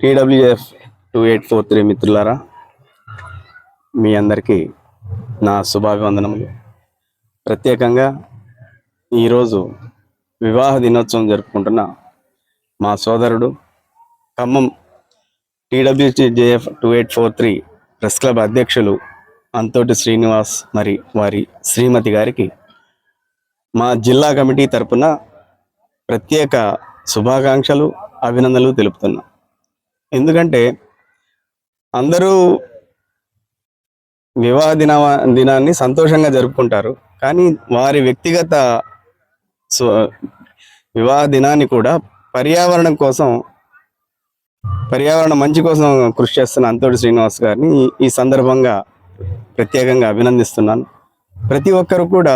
TWF 2843 మిత్రులారా, మీ అందరికీ నా శుభాభివందనములు. ప్రత్యేకంగా ఈరోజు వివాహ దినోత్సవం జరుపుకుంటున్న మా సోదరుడు ఖమ్మం TWJF 2843 ప్రెస్ క్లబ్ అధ్యక్షులు అంతోటి శ్రీనివాస్ మరి వారి శ్రీమతి గారికి మా జిల్లా కమిటీ తరపున ప్రత్యేక శుభాకాంక్షలు, అభినందనలు తెలుపుతున్నా. ఎందుకంటే అందరూ వివాహ దినాన్ని సంతోషంగా జరుపుకుంటారు, కానీ వారి వ్యక్తిగత వివాహ దినాన్ని కూడా పర్యావరణం మంచి కోసం కృషి చేస్తున్న అంతోటి శ్రీనివాస్ గారిని ఈ సందర్భంగా ప్రత్యేకంగా అభినందిస్తున్నాను. ప్రతి ఒక్కరు కూడా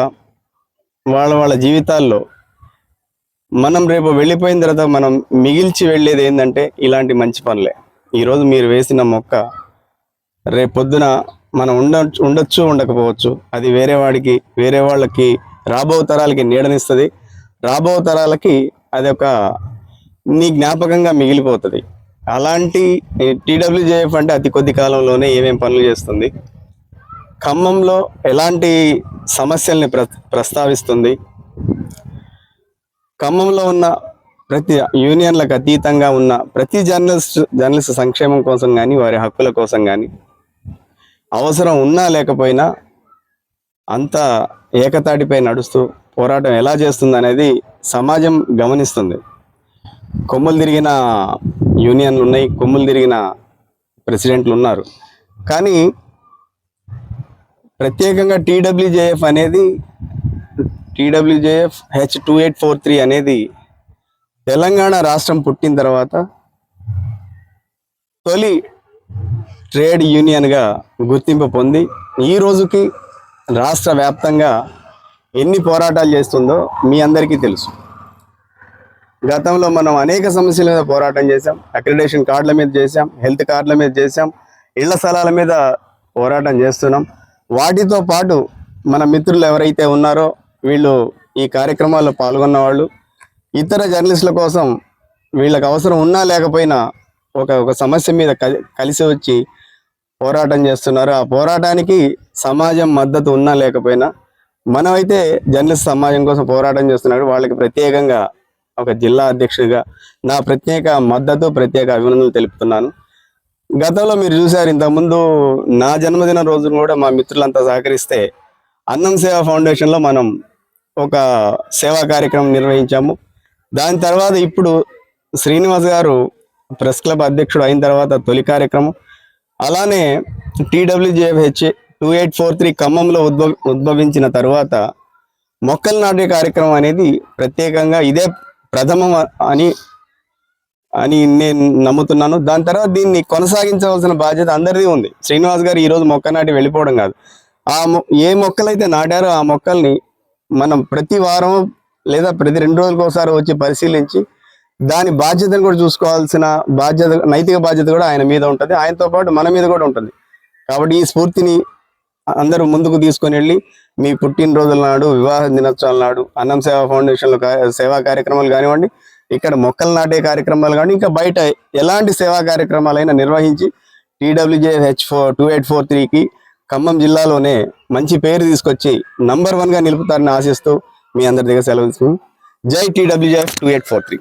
వాళ్ళ జీవితాల్లో మనం రేపు వెళ్ళిపోయిన తర్వాత మనం మిగిల్చి వెళ్ళేది ఏంటంటే ఇలాంటి మంచి పనులే. ఈరోజు మీరు వేసిన మొక్క రేపు పొద్దున మనం ఉండొచ్చు ఉండకపోవచ్చు, అది వేరే వాళ్ళకి రాబో తరాలకి నీడనిస్తుంది. రాబో తరాలకి అది ఒక నీ జ్ఞాపకంగా మిగిలిపోతుంది. అలాంటి TWJF అంటే అతి కొద్ది కాలంలోనే ఏమేం పనులు చేస్తుంది, ఖమ్మంలో ఎలాంటి సమస్యల్ని ప్రస్తావిస్తుంది, ఖమ్మంలో ఉన్న ప్రతి యూనియన్లకు అతీతంగా ఉన్న ప్రతి జర్నలిస్ట్ సంక్షేమం కోసం కానీ వారి హక్కుల కోసం కానీ అవసరం ఉన్నా లేకపోయినా అంత ఏకతాటిపై నడుస్తూ పోరాటం ఎలా చేస్తుంది అనేది సమాజం గమనిస్తుంది. కొమ్ములు తిరిగిన యూనియన్లు ఉన్నాయి, కొమ్ములు తిరిగిన ప్రెసిడెంట్లు ఉన్నారు, కానీ ప్రత్యేకంగా TWJF అనేది TWJF H2843 అనేది తెలంగాణ రాష్ట్రం పుట్టిన తర్వాత తొలి ట్రేడ్ యూనియన్గా గుర్తింపు పొంది ఈ రోజుకి రాష్ట్ర వ్యాప్తంగా ఎన్ని పోరాటాలు చేస్తుందో మీ అందరికీ తెలుసు. గతంలో మనం అనేక సమస్యల మీద పోరాటం చేశాం. అక్రిడేషన్ కార్డుల మీద చేశాం, హెల్త్ కార్డుల మీద చేశాం, ఇళ్ల స్థలాల మీద పోరాటం చేస్తున్నాం. వాటితో పాటు మన మిత్రులు ఎవరైతే ఉన్నారో వీళ్ళు ఈ కార్యక్రమాల్లో పాల్గొన్న వాళ్ళు ఇతర జర్నలిస్టుల కోసం వీళ్ళకి అవసరం ఉన్నా లేకపోయినా ఒక సమస్య మీద కలిసి వచ్చి పోరాటం చేస్తున్నారు. ఆ పోరాటానికి సమాజం మద్దతు ఉన్నా లేకపోయినా మనమైతే జర్నలిస్ట్ సమాజం కోసం పోరాటం చేస్తున్నాడు. వాళ్ళకి ప్రత్యేకంగా ఒక జిల్లా అధ్యక్షుడిగా నా ప్రత్యేక మద్దతు, ప్రత్యేక అభినందనలు తెలుపుతున్నాను. గతంలో మీరు చూశారు, ఇంతకుముందు నా జన్మదిన రోజును కూడా మా మిత్రులంతా సహకరిస్తే అన్నం సేవా ఫౌండేషన్లో మనం ఒక సేవా కార్యక్రమం నిర్వహించాము. దాని తర్వాత ఇప్పుడు శ్రీనివాస్ గారు ప్రెస్ క్లబ్ అధ్యక్షుడు అయిన తర్వాత తొలి కార్యక్రమం, అలానే TWJF H2843 ఖమ్మంలో ఉద్భవించిన తర్వాత మొక్కలు నాటే కార్యక్రమం అనేది ప్రత్యేకంగా ఇదే ప్రథమం అని నేను నమ్ముతున్నాను. దాని తర్వాత దీన్ని కొనసాగించవలసిన బాధ్యత అందరిది ఉంది. శ్రీనివాస్ గారు ఈరోజు మొక్క నాటి వెళ్ళిపోవడం కాదు, ఏ మొక్కలైతే నాటారో ఆ మొక్కల్ని మనం ప్రతి వారం లేదా ప్రతి 2 రోజులకు ఒకసారి వచ్చి పరిశీలించి దాని బాధ్యతను కూడా చూసుకోవాల్సిన నైతిక బాధ్యత కూడా ఆయన మీద ఉంటుంది, ఆయనతో పాటు మన మీద కూడా ఉంటుంది. కాబట్టి ఈ స్ఫూర్తిని అందరూ ముందుకు తీసుకొని వెళ్ళి మీ పుట్టినరోజుల నాడు, వివాహ దినోత్సవాల నాడు అన్నం సేవా ఫౌండేషన్లో సేవా కార్యక్రమాలు కానివ్వండి, ఇక్కడ మొక్కలు నాటే కార్యక్రమాలు కానీ ఇంకా బయట ఎలాంటి సేవా కార్యక్రమాలైనా నిర్వహించి TWJF H2843కి ఖమ్మం జిల్లాలోనే మంచి పేరు తీసుకొచ్చి నంబర్ 1గా నిలుపుతారని ఆశిస్తూ మీ అందరి దగ్గర సెలవు తీసుకున్నాం. జై TWJF 2843.